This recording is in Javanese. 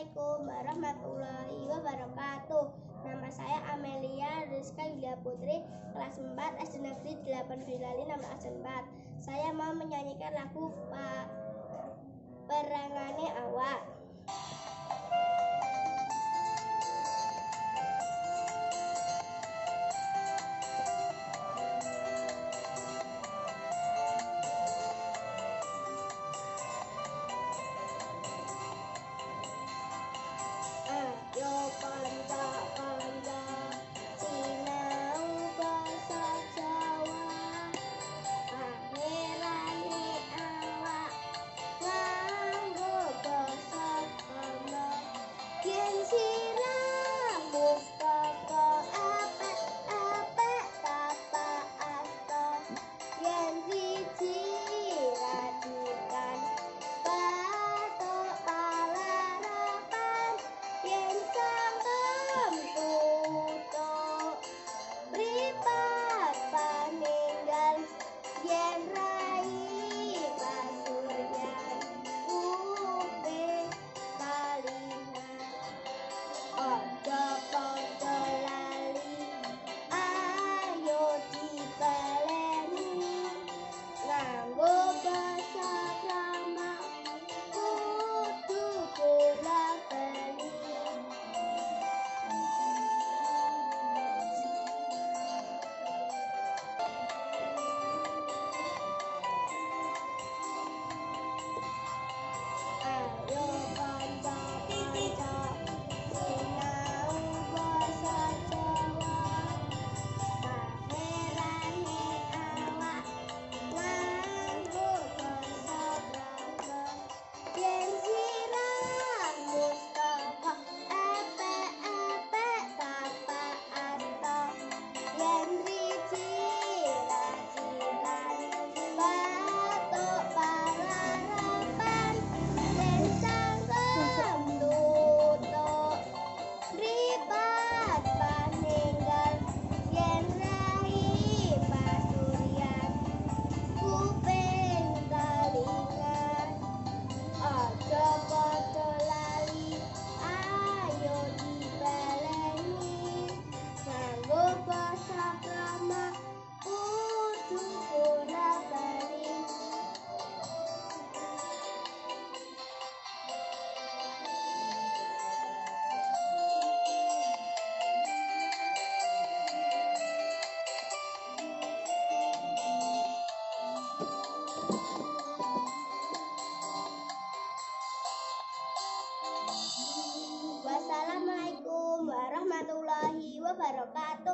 Assalamualaikum warahmatullahi wabarakatuh. Nama saya Amelia Rizka Yulia Putri, kelas 4 SD Negeri 8 Bilali nomor absen 4. Saya mau menyanyikan lagu Perangane Awak. Ayo kanca-kanca sinau basa Jawa, pangerane awak nganggo basa Krama. Yen sirah mustaka apik-apik tapak asta, yen siji radikan batok palarapan, yen sangkem tutuk mripat paninggal, yen rai pasuryan kuping kalingan. Ojo padha lali, ayo dipeleni, nganggo basa Krama kudu bola-bali. Ayo kanca-kanca sinau basa Jawa, pangerane awak nganggo basa Krama. Yen sirah mustaka apik-apik tapak asta, yen siji racikan batok palarapan, yen sangkem tutuk mripat paninggal, yen rai pasuryan kuping kalingan. Ojo padha lali, ayo dipeleni, nganggo basa Krama kudu bola-bali. Wassalamualaikum warahmatullahi wabarakatuh.